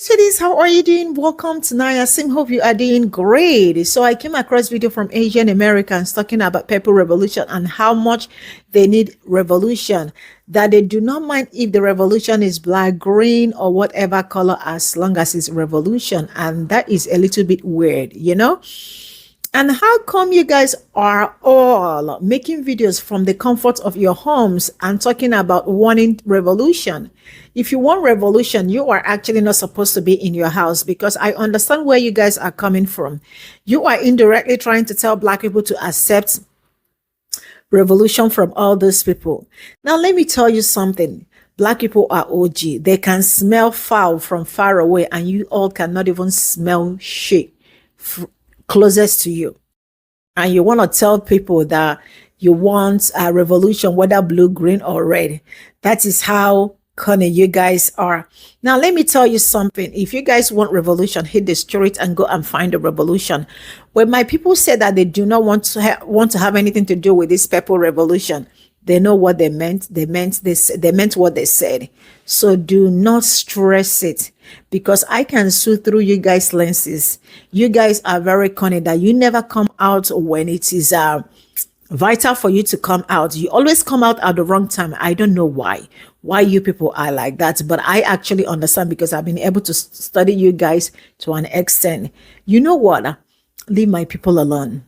Sweeties, how are you doing? Welcome to Naya Sim. Hope you are doing great. So I came across video from Asian Americans talking about Pe0ple revolution and how much they need revolution. That they do not mind if the revolution is black, green, or whatever color as long as it's revolution. And that is a little bit weird, you know? And how come you guys are all making videos from the comfort of your homes and talking about wanting revolution? If you want revolution, you are actually not supposed to be in your house, because I understand where you guys are coming from. You are indirectly trying to tell black people to accept revolution from all those people. Now, let me tell you something. Black people are OG. They can smell foul from far away, and you all cannot even smell shit closest to you. And you want to tell people that you want a revolution, whether blue, green, or red. That is how cunning you guys are. Now, let me tell you something. If you guys want revolution, hit the street and go and find a revolution. When my people say that they do not want to have anything to do with this Pe0ple revolution, they know what they meant. They meant this. They meant what they said. So do not stress it, because I can see through you guys' lenses. You guys are very cunning that you never come out when it is vital for you to come out. You always come out at the wrong time. I don't know why you people are like that, but I actually understand, because I've been able to study you guys to an extent. You know what? Leave my people alone.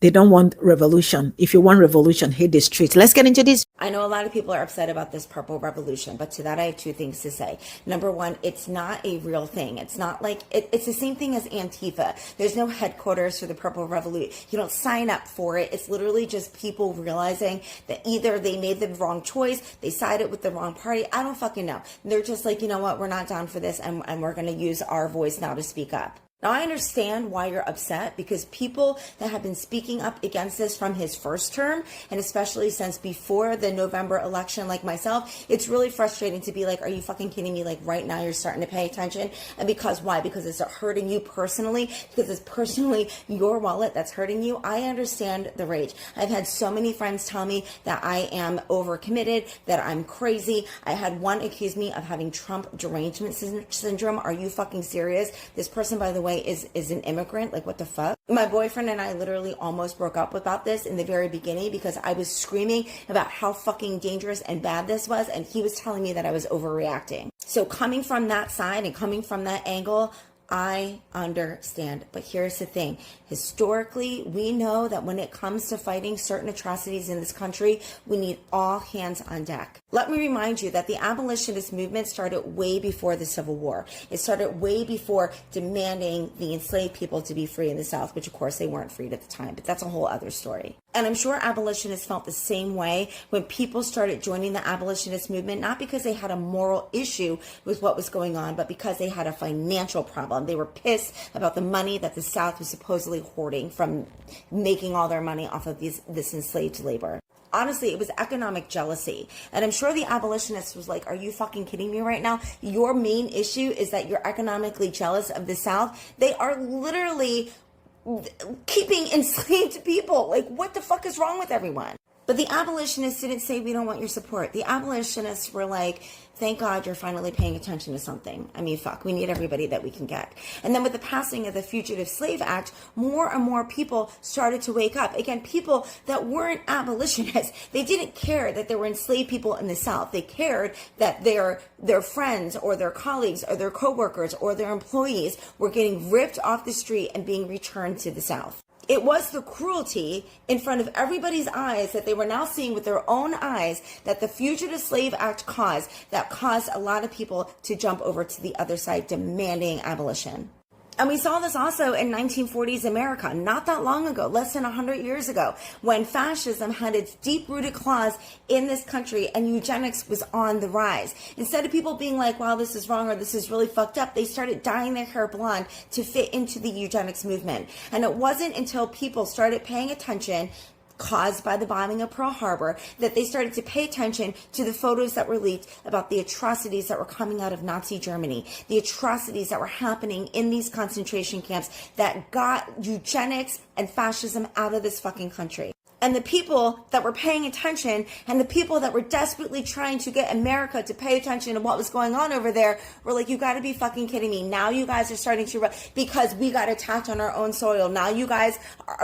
They don't want revolution. If you want revolution, hit the street. Let's get into this. I know a lot of people are upset about this Pe0ple revolution, but to that I have two things to say. Number one, it's not a real thing. It's not like, it's the same thing as Antifa. There's no headquarters for the Pe0ple revolution. You don't sign up for it. It's literally just people realizing that either they made the wrong choice, they sided with the wrong party. I don't fucking know. They're just like, you know what, we're not down for this, and we're going to use our voice now to speak up. Now, I understand why you're upset, because people that have been speaking up against this from his first term, and especially since before the November election, like myself, it's really frustrating to be like, are you fucking kidding me? Like right now you're starting to pay attention. And because why? Because it's hurting you personally, because it's personally your wallet that's hurting you. I understand the rage. I've had so many friends tell me that I am overcommitted, that I'm crazy. I had one accuse me of having Trump derangement syndrome. Are you fucking serious? This person, by the way, is an immigrant. Like, what the fuck? My boyfriend and I literally almost broke up about this in the very beginning, because I was screaming about how fucking dangerous and bad this was, and he was telling me that I was overreacting. So coming from that side and coming from that angle, I understand. But here's the thing. Historically, we know that when it comes to fighting certain atrocities in this country, we need all hands on deck. Let me remind you that the abolitionist movement started way before the Civil War. It started way before demanding the enslaved people to be free in the South, which of course they weren't freed at the time, but that's a whole other story. And I'm sure abolitionists felt the same way when people started joining the abolitionist movement, not because they had a moral issue with what was going on, but because they had a financial problem. They were pissed about the money that the South was supposedly hoarding from making all their money off of this enslaved labor. Honestly, it was economic jealousy. And I'm sure the abolitionist was like, are you fucking kidding me right now? Your main issue is that you're economically jealous of the South. They are literally keeping enslaved people. Like, what the fuck is wrong with everyone? But the abolitionists didn't say, we don't want your support. The abolitionists were like, thank God you're finally paying attention to something. I mean, fuck, we need everybody that we can get. And then with the passing of the Fugitive Slave Act, more and more people started to wake up. Again, people that weren't abolitionists. They didn't care that there were enslaved people in the South. They cared that their friends or their colleagues or their coworkers or their employees were getting ripped off the street and being returned to the South. It was the cruelty in front of everybody's eyes that they were now seeing with their own eyes that the Fugitive Slave Act caused, that caused a lot of people to jump over to the other side demanding abolition. And we saw this also in 1940s America, not that long ago, less than 100 years ago, when fascism had its deep-rooted claws in this country and eugenics was on the rise. Instead of people being like, wow, this is wrong or this is really fucked up, they started dyeing their hair blonde to fit into the eugenics movement. And it wasn't until people started paying attention, caused by the bombing of Pearl Harbor, that they started to pay attention to the photos that were leaked about the atrocities that were coming out of Nazi Germany, the atrocities that were happening in these concentration camps that got eugenics and fascism out of this fucking country. And the people that were paying attention and the people that were desperately trying to get America to pay attention to what was going on over there were like, you got to be fucking kidding me. Now you guys are starting to, because we got attacked on our own soil. Now you guys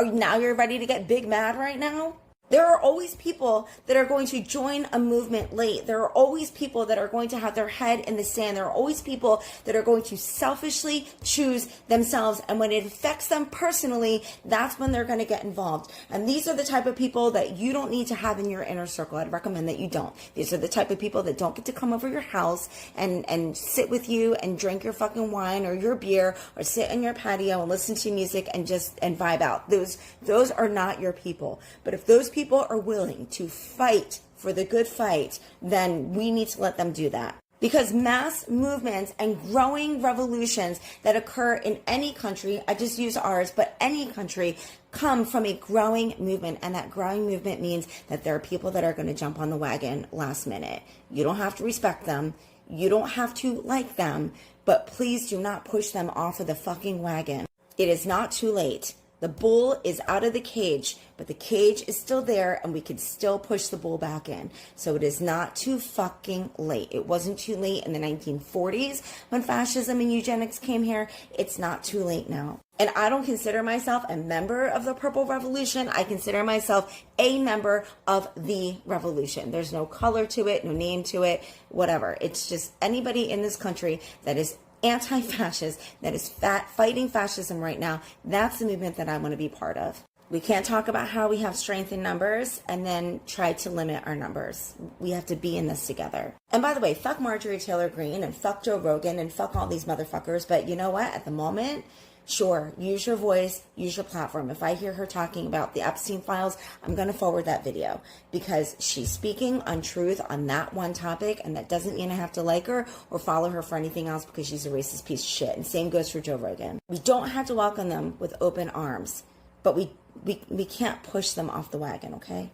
now you're ready to get big mad right now. There are always people that are going to join a movement late. There are always people that are going to have their head in the sand. There are always people that are going to selfishly choose themselves. And when it affects them personally, that's when they're going to get involved. And these are the type of people that you don't need to have in your inner circle. I'd recommend that you don't. These are the type of people that don't get to come over your house and sit with you and drink your fucking wine or your beer or sit on your patio and listen to music and vibe out. Those are not your people. But if those people are willing to fight for the good fight, then we need to let them do that. Because mass movements and growing revolutions that occur in any country, I just use ours, but any country, come from a growing movement. And that growing movement means that there are people that are going to jump on the wagon last minute. You don't have to respect them. You don't have to like them, but please do not push them off of the fucking wagon. It is not too late. The bull is out of the cage, but the cage is still there and we can still push the bull back in. So it is not too fucking late. It wasn't too late in the 1940s when fascism and eugenics came here. It's not too late now. And I don't consider myself a member of the Purple Revolution. I consider myself a member of the revolution. There's no color to it, no name to it, whatever. It's just anybody in this country that is anti-fascist, that is fighting fascism right now. That's the movement that I want to be part of. We can't talk about how we have strength in numbers and then try to limit our numbers. We have to be in this together. And by the way, fuck Marjorie Taylor Greene and fuck Joe Rogan and fuck all these motherfuckers. But you know what? At the moment, sure, use your voice, use your platform. If I hear her talking about the Epstein files, I'm going to forward that video because she's speaking untruth on that one topic, and that doesn't mean I have to like her or follow her for anything else because she's a racist piece of shit. And same goes for Joe Rogan. We don't have to welcome them with open arms, but we can't push them off the wagon, okay?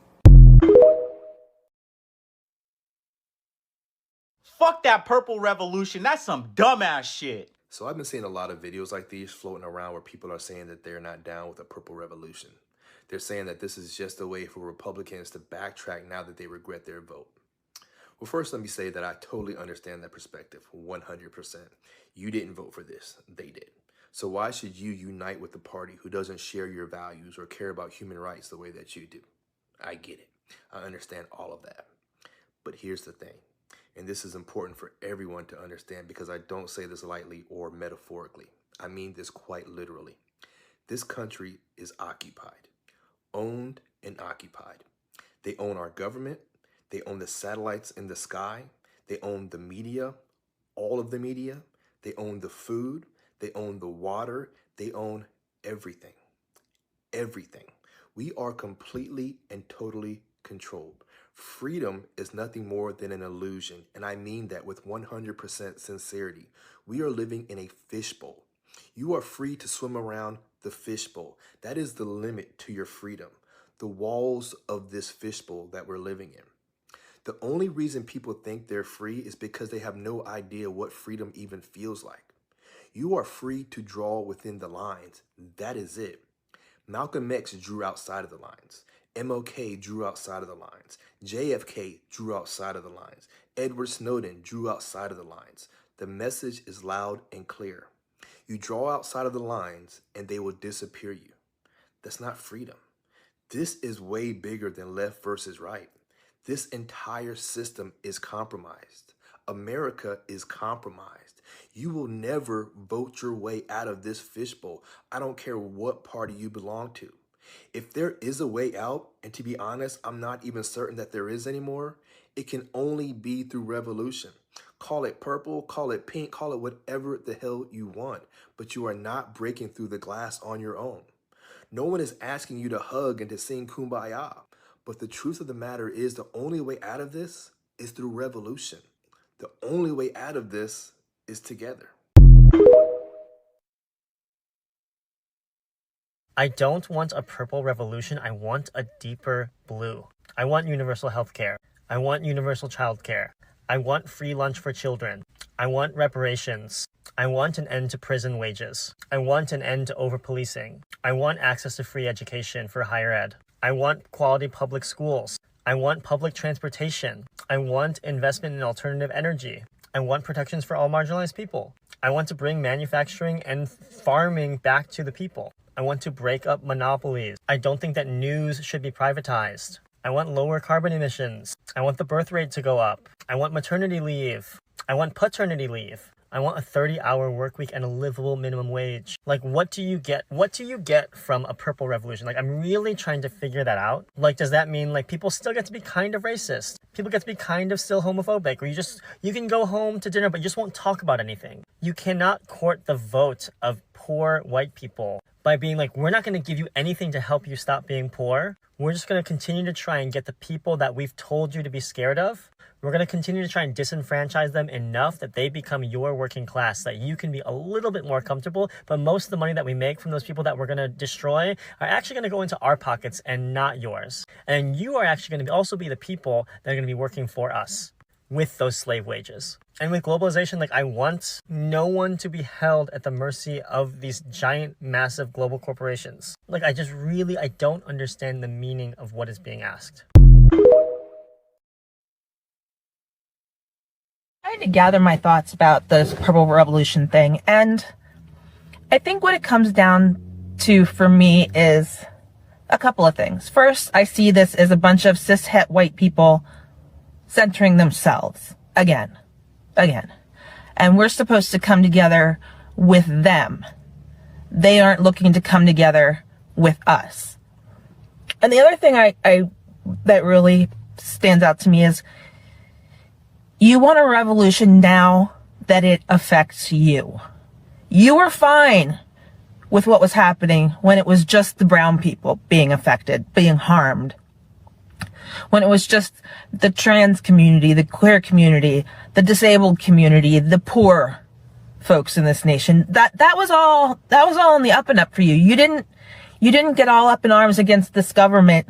Fuck that purple revolution. That's some dumbass shit. So I've been seeing a lot of videos like these floating around where people are saying that they're not down with the purple revolution. They're saying that this is just a way for Republicans to backtrack now that they regret their vote. Well, first, let me say that I totally understand that perspective, 100%. You didn't vote for this, they did. So why should you unite with the party who doesn't share your values or care about human rights the way that you do? I get it. I understand all of that. But here's the thing. And this is important for everyone to understand because I don't say this lightly or metaphorically. I mean this quite literally. This country is occupied, owned and occupied. They own our government. They own the satellites in the sky. They own the media, all of the media. They own the food. They own the water. They own everything. Everything. We are completely and totally controlled. Freedom is nothing more than an illusion, and I mean that with 100% sincerity. We are living in a fishbowl. You are free to swim around the fishbowl. That is the limit to your freedom, the walls of this fishbowl that we're living in. The only reason people think they're free is because they have no idea what freedom even feels like. You are free to draw within the lines. That is it. Malcolm X drew outside of the lines. MLK drew outside of the lines. JFK drew outside of the lines. Edward Snowden drew outside of the lines. The message is loud and clear. You draw outside of the lines and they will disappear you. That's not freedom. This is way bigger than left versus right. This entire system is compromised. America is compromised. You will never vote your way out of this fishbowl. I don't care what party you belong to. If there is a way out, and to be honest, I'm not even certain that there is anymore, it can only be through revolution. Call it purple, call it pink, call it whatever the hell you want, but you are not breaking through the glass on your own. No one is asking you to hug and to sing Kumbaya, but the truth of the matter is the only way out of this is through revolution. The only way out of this is together. I don't want a purple revolution. I want a deeper blue. I want universal health care. I want universal child care. I want free lunch for children. I want reparations. I want an end to prison wages. I want an end to over-policing. I want access to free education for higher ed. I want quality public schools. I want public transportation. I want investment in alternative energy. I want protections for all marginalized people. I want to bring manufacturing and farming back to the people. I want to break up monopolies. I don't think that news should be privatized. I want lower carbon emissions. I want the birth rate to go up. I want maternity leave. I want paternity leave. I want a 30-hour work week and a livable minimum wage. Like, what do you get? What do you get from a purple revolution? Like, I'm really trying to figure that out. Like, does that mean like people still get to be kind of racist? People get to be kind of still homophobic, or you can go home to dinner, but you just won't talk about anything. You cannot court the vote of poor white people by being like, we're not going to give you anything to help you stop being poor. We're just going to continue to try and get the people that we've told you to be scared of. We're going to continue to try and disenfranchise them enough that they become your working class, so that you can be a little bit more comfortable. But most of the money that we make from those people that we're going to destroy are actually going to go into our pockets and not yours. And you are actually going to also be the people that are going to be working for us with those slave wages. And with globalization, like, I want no one to be held at the mercy of these giant, massive global corporations. Like, I don't understand the meaning of what is being asked. Trying to gather my thoughts about this purple revolution thing, and I think what it comes down to for me is a couple of things. First, I see this as a bunch of cishet white people centering themselves again, and we're supposed to come together with them. They aren't looking to come together with us. And the other thing I that really stands out to me is, you want a revolution now that it affects you. You were fine with what was happening when it was just the brown people being affected, being harmed. When it was just the trans community, the queer community, the disabled community, the poor folks in this nation. That was all in the up and up for you. You didn't get all up in arms against this government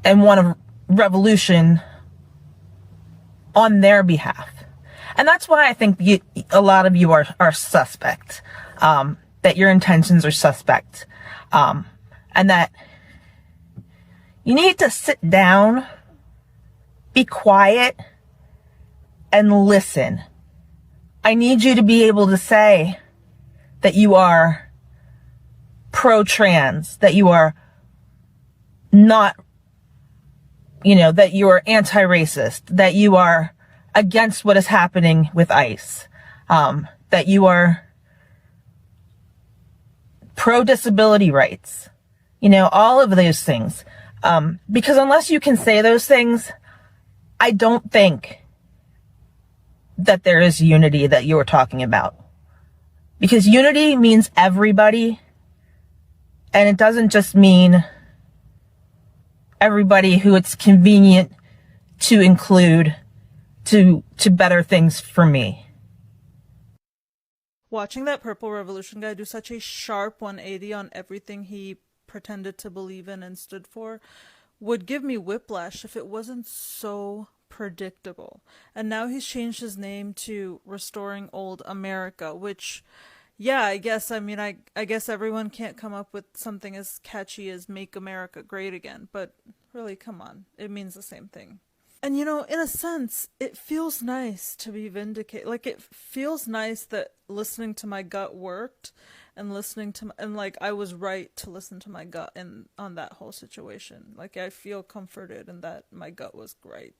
and want a revolution on their behalf. And that's why I think a lot of you are suspect, that your intentions are suspect, and that you need to sit down, be quiet, and listen. I need you to be able to say that you are pro-trans, that you are not, that you are anti-racist, that you are against what is happening with ICE, that you are pro-disability rights, all of those things. Because unless you can say those things, I don't think that there is unity that you were talking about. Because unity means everybody, and it doesn't just mean everybody who it's convenient to include to better things for me. Watching that Purple Revolution guy do such a sharp 180 on everything he pretended to believe in and stood for would give me whiplash if it wasn't so predictable. And now he's changed his name to Restoring Old America, which, yeah, I guess everyone can't come up with something as catchy as Make America Great Again, but really, come on, it means the same thing. And in a sense, it feels nice to be vindicated. Like, it feels nice that listening to my gut worked, and I was right to listen to my gut on that whole situation. Like, I feel comforted in that my gut was right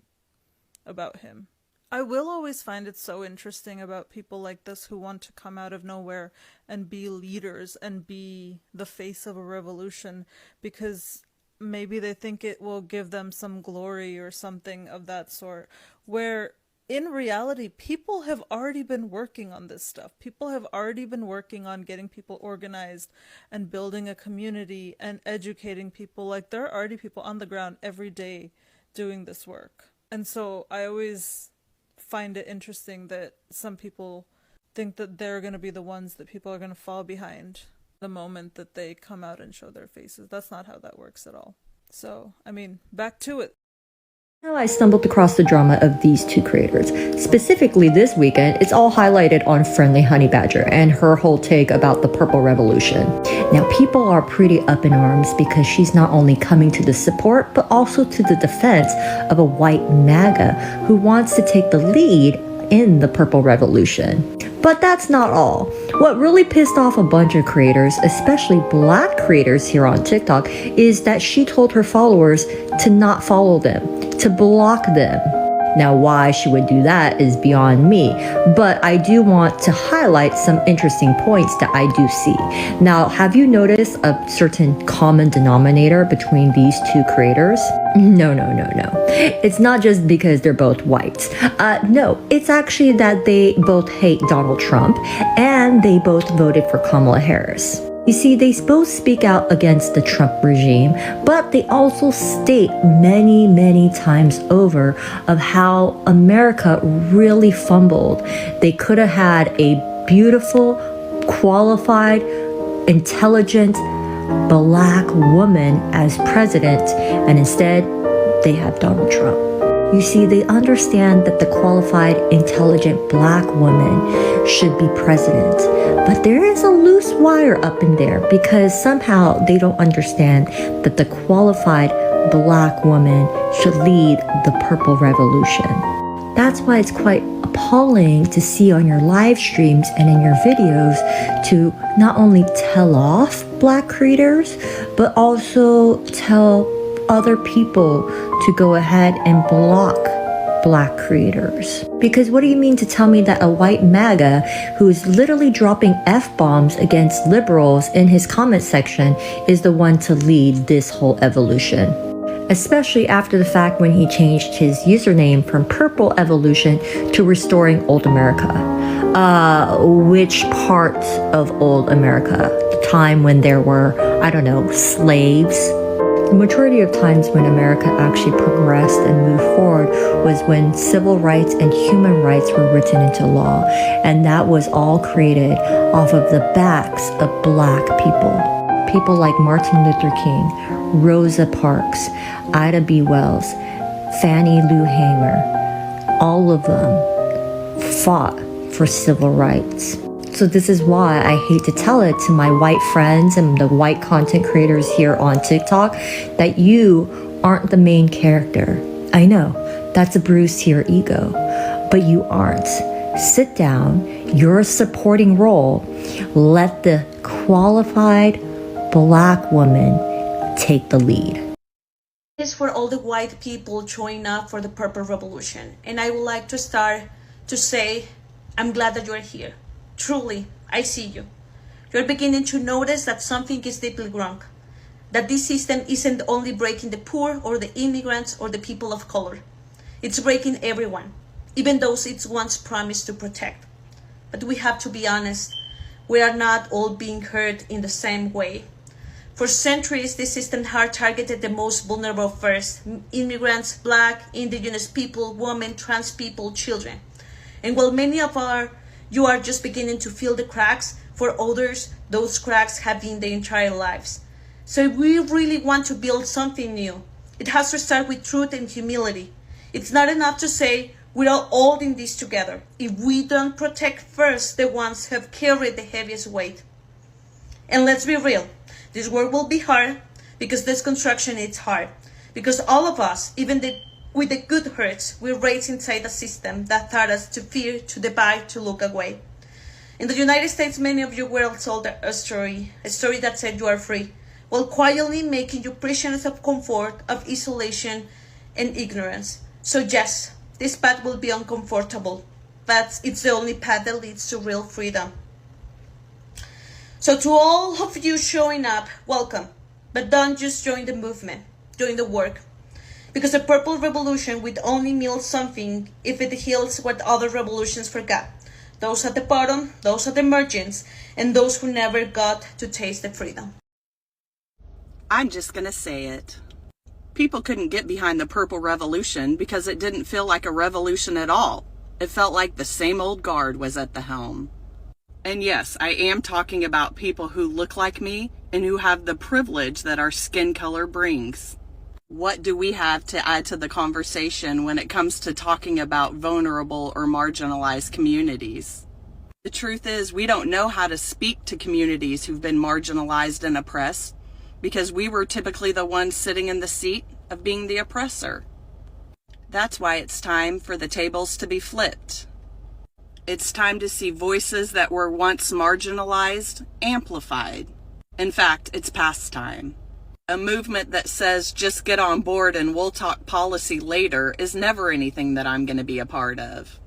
about him. I will always find it so interesting about people like this who want to come out of nowhere and be leaders and be the face of a revolution, because maybe they think it will give them some glory or something of that sort, where in reality, people have already been working on this stuff. People have already been working on getting people organized and building a community and educating people. Like, there are already people on the ground every day doing this work. And so I always find it interesting that some people think that they're going to be the ones that people are going to fall behind the moment that they come out and show their faces. That's not how that works at all. So, back to it. Now I stumbled across the drama of these two creators. Specifically this weekend, it's all highlighted on Friendly Honey Badger and her whole take about the Purple Revolution. Now people are pretty up in arms because she's not only coming to the support, but also to the defense of a white MAGA who wants to take the lead in the Purple Revolution. But that's not all. What really pissed off a bunch of creators, especially black creators here on TikTok, is that she told her followers to not follow them, to block them. Now, why she would do that is beyond me, but I do want to highlight some interesting points that I do see. Now, have you noticed a certain common denominator between these two creators? No. It's not just because they're both white. No, it's actually that they both hate Donald Trump and they both voted for Kamala Harris. You see, they both speak out against the Trump regime, but they also state many times over of how America really fumbled. They could have had a beautiful, qualified, intelligent, black woman as president, and instead, they have Donald Trump. You see, they understand that the qualified, intelligent black woman should be president. But there is a loose wire up in there because somehow they don't understand that the qualified black woman should lead the Purple Revolution. That's why it's quite appalling to see on your live streams and in your videos to not only tell off black creators, but also tell other people to go ahead and block black creators. Because what do you mean to tell me that a white MAGA who is literally dropping F-bombs against liberals in his comment section is the one to lead this whole evolution? Especially after the fact when he changed his username from Purple Evolution to Restoring Old America. Which part of Old America? The time when there were, I don't know, slaves? The majority of times when America actually progressed and moved forward was when civil rights and human rights were written into law. And that was all created off of the backs of black people. People like Martin Luther King, Rosa Parks, Ida B. Wells, Fannie Lou Hamer. All of them fought for civil rights. So this is why I hate to tell it to my white friends and the white content creators here on TikTok that you aren't the main character. I know, that's a bruise to your ego, but you aren't. Sit down, you're a supporting role. Let the qualified black woman take the lead. Is for all the white people joining up for the Purple Revolution. And I would like to start to say, I'm glad that you're here. Truly, I see you. You're beginning to notice that something is deeply wrong. That this system isn't only breaking the poor or the immigrants or the people of color. It's breaking everyone, even those it once promised to protect. But we have to be honest, we are not all being hurt in the same way. For centuries, this system has targeted the most vulnerable first: immigrants, black, indigenous people, women, trans people, children. And while many of you are just beginning to feel the cracks, for others, those cracks have been their entire lives. So if we really want to build something new, it has to start with truth and humility. It's not enough to say, we're all in this together, if we don't protect first the ones who have carried the heaviest weight. And let's be real, this work will be hard, because this construction is hard. Because all of us, even with the good hurts, we're raised inside a system that taught us to fear, to divide, to look away. In the United States, many of you were told a story that said you are free, while quietly making you prisoners of comfort, of isolation, and ignorance. So yes, this path will be uncomfortable, but it's the only path that leads to real freedom. So to all of you showing up, welcome. But don't just join the movement, join the work. Because the Purple Revolution would only mean something if it heals what other revolutions forgot. Those at the bottom, those at the margins, and those who never got to taste the freedom. I'm just gonna say it. People couldn't get behind the Purple Revolution because it didn't feel like a revolution at all. It felt like the same old guard was at the helm. And yes, I am talking about people who look like me and who have the privilege that our skin color brings. What do we have to add to the conversation when it comes to talking about vulnerable or marginalized communities? The truth is, we don't know how to speak to communities who've been marginalized and oppressed because we were typically the ones sitting in the seat of being the oppressor. That's why it's time for the tables to be flipped. It's time to see voices that were once marginalized amplified. In fact, it's past time. A movement that says just get on board and we'll talk policy later is never anything that I'm going to be a part of.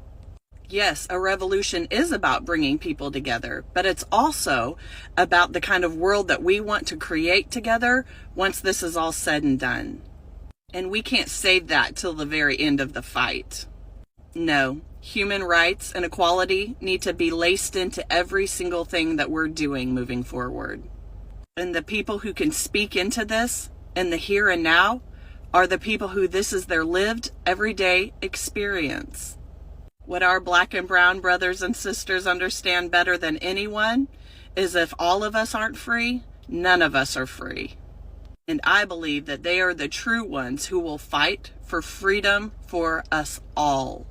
Yes, a revolution is about bringing people together, but it's also about the kind of world that we want to create together once this is all said and done. And we can't save that till the very end of the fight. No, human rights and equality need to be laced into every single thing that we're doing moving forward. And the people who can speak into this in the here and now are the people who this is their lived everyday experience. What our Black and brown brothers and sisters understand better than anyone is if all of us aren't free, none of us are free. And I believe that they are the true ones who will fight for freedom for us all.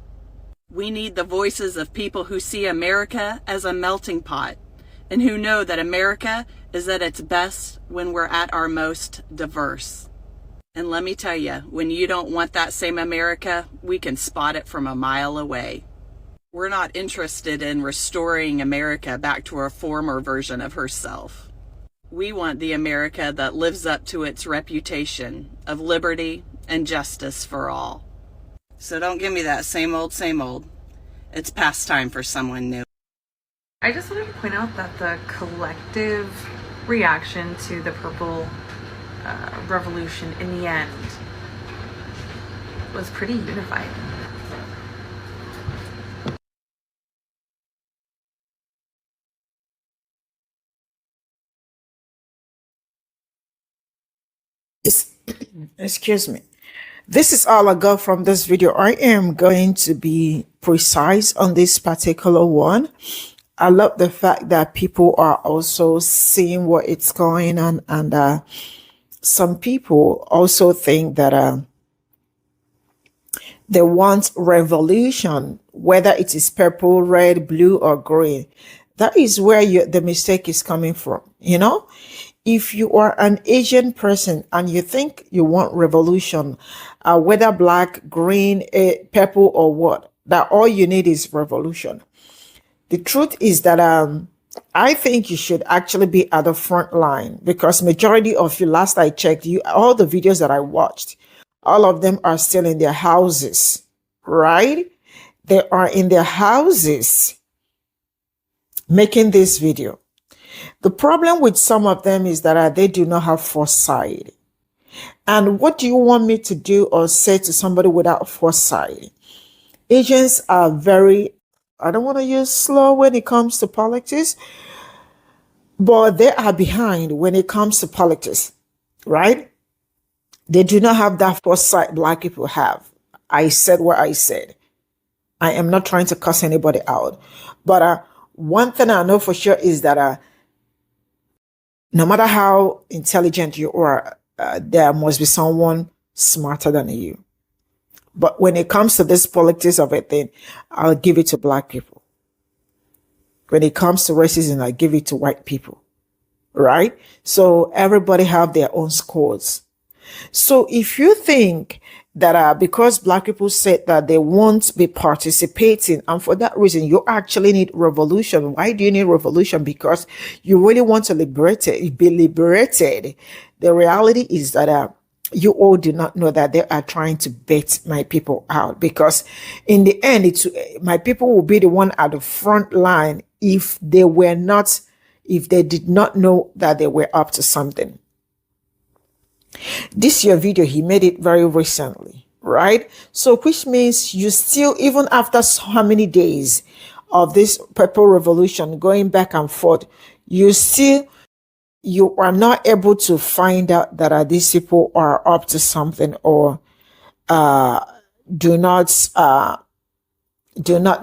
We need the voices of people who see America as a melting pot and who know that America is at its best when we're at our most diverse. And let me tell you, when you don't want that same America, we can spot it from a mile away. We're not interested in restoring America back to a former version of herself. We want the America that lives up to its reputation of liberty and justice for all. So don't give me that same old, same old. It's past time for someone new. I just wanted to point out that the collective reaction to the Purple Revolution in the end was pretty unified. Excuse me. This is all I got from this video. I am going to be precise on this particular one. I love the fact that people are also seeing what it's going on, and some people also think that they want revolution, whether it is purple, red, blue, or green. That is where the mistake is coming from. You know, if you are an Asian person and you think you want revolution, whether black, green, purple, or what, that all you need is revolution. The truth is that I think you should actually be at the front line, because majority of you, last I checked, all the videos that I watched, all of them are still in their houses, right? They are in their houses making this video. The problem with some of them is that they do not have foresight. And what do you want me to do or say to somebody without foresight? Asians are very, I don't want to use slow when it comes to politics, but they are behind when it comes to politics, right? They do not have that foresight black people have. I said what I said. I am not trying to cuss anybody out. But one thing I know for sure is that no matter how intelligent you are, there must be someone smarter than you. But when it comes to this politics of it, then I'll give it to black people. When it comes to racism, I give it to white people, right? So everybody have their own scores. So if you think that because black people said that they won't be participating, and for that reason you actually need revolution. Why do you need revolution? Because you really want to be liberated. The reality is that you all do not know that they are trying to bait my people out, because in the end, my people will be the one at the front line if they did not know that they were up to something. This your video, he made it very recently, right? So which means you still, even after how many days of this Purple Revolution going back and forth, you are not able to find out that these people are up to something, or do not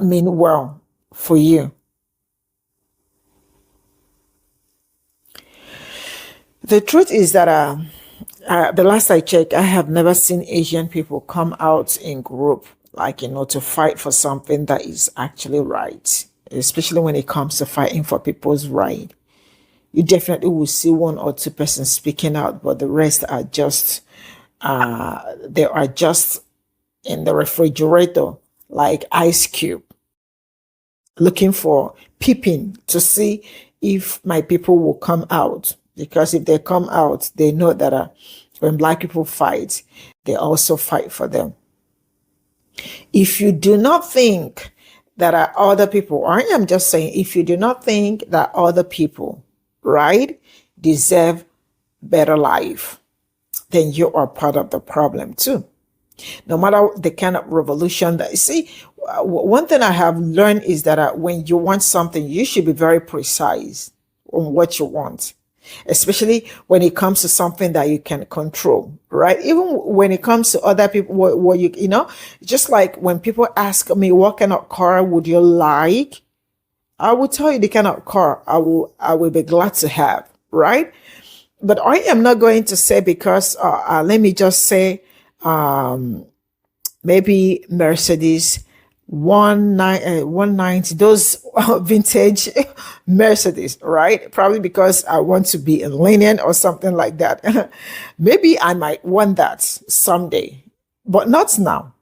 mean well for you. The truth is that The last I checked, I have never seen Asian people come out in group, like, to fight for something that is actually right, especially when it comes to fighting for people's right. You definitely will see one or two persons speaking out, but the rest are just, they are just in the refrigerator, like ice cube, looking for peeping to see if my people will come out. Because if they come out, they know that when Black people fight, they also fight for them. If you do not think that other people, I am just saying, if you do not think that other people, right, deserve better life, then you are part of the problem too. No matter the kind of revolution that you see, one thing I have learned is that when you want something, you should be very precise on what you want, especially when it comes to something that you can control, right? Even when it comes to other people, what you know, just like when people ask me, what kind of car would you like? I will tell you the kind of car I will be glad to have, right? But I am not going to say because, let me just say, maybe Mercedes 190, those vintage Mercedes, right? Probably because I want to be lenient or something like that. Maybe I might want that someday, but not now,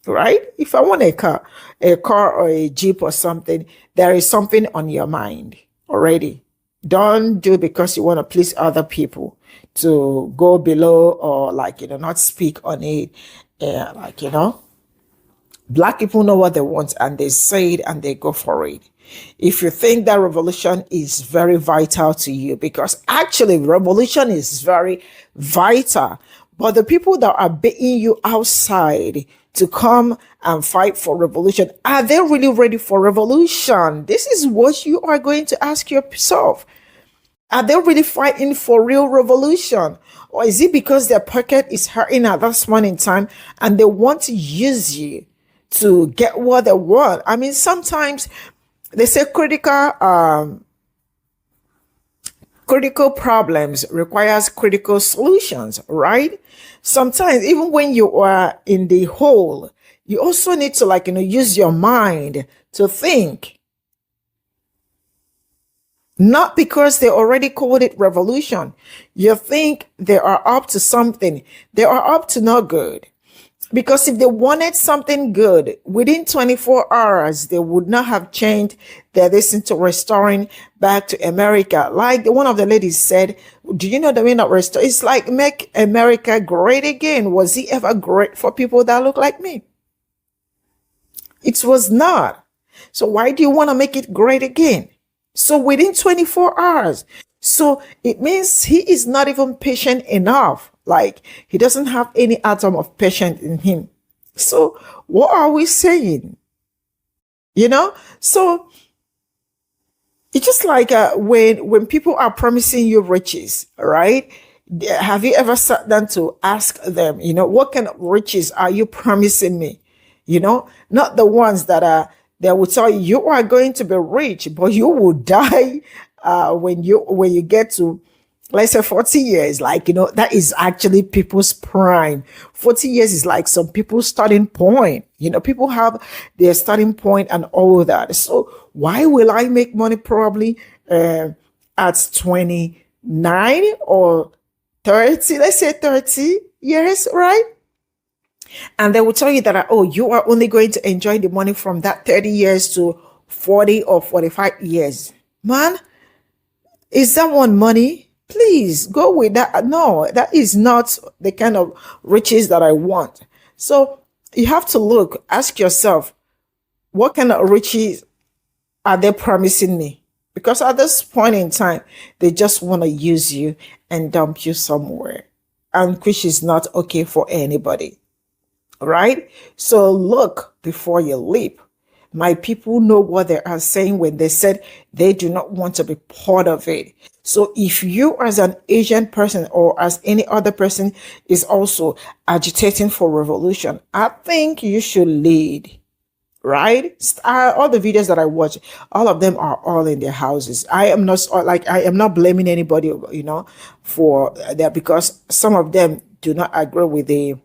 right? If I want a car or a Jeep or something, there is something on your mind already. Don't do it because you want to please other people to go below or not speak on it. Black people know what they want and they say it and they go for it. If you think that revolution is very vital to you, because actually revolution is very vital, but the people that are beating you outside to come and fight for revolution, are they really ready for revolution? This is what you are going to ask yourself. Are they really fighting for real revolution? Or is it because their pocket is hurting at this point in time and they want to use you to get what they want? I mean, sometimes they say critical problems requires critical solutions, right? Sometimes even when you are in the hole, you also need to use your mind to think. Not because they already called it revolution. You think they are up to something. They are up to no good. Because if they wanted something good, within 24 hours, they would not have changed their decision to restoring back to America. Like one of the ladies said, do you know the meaning of restore? It's like make America great again. Was it ever great for people that look like me? It was not. So why do you want to make it great again? So within 24 hours. So it means he is not even patient enough. Like he doesn't have any atom of patience in him. So what are we saying? So it's just like when people are promising you riches, right? Have you ever sat down to ask them, what kind of riches are you promising me? Not the ones that they will tell you, you are going to be rich, but you will die when you get to, let's say 40 years, that is actually people's prime. 40 years is like some people's starting point. People have their starting point and all that. So why will I make money probably at 29 or 30, let's say 30 years, right? And they will tell you that, you are only going to enjoy the money from that 30 years to 40 or 45 years. Man, is that one money? Please go with that. No, that is not the kind of riches that I want. So you have to ask yourself, what kind of riches are they promising me? Because at this point in time, they just want to use you and dump you somewhere, and which is not okay for anybody. Right? So look before you leap. My people know what they are saying when they said they do not want to be part of it. So if you as an Asian person or as any other person is also agitating for revolution, I think you should lead. right? All the videos that I watch, all of them are all in their houses. I am not blaming anybody, for that, because some of them do not agree with the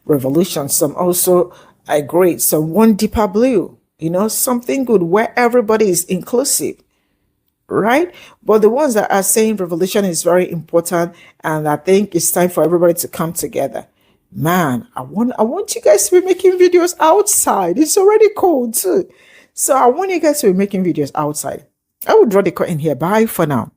revolution. Some also agree. Some want deeper blue, something good where everybody is inclusive, right? But the ones that are saying revolution is very important, and I think it's time for everybody to come together. Man, I want you guys to be making videos outside. It's already cold too. So I want you guys to be making videos outside. I will draw the curtain here. Bye for now.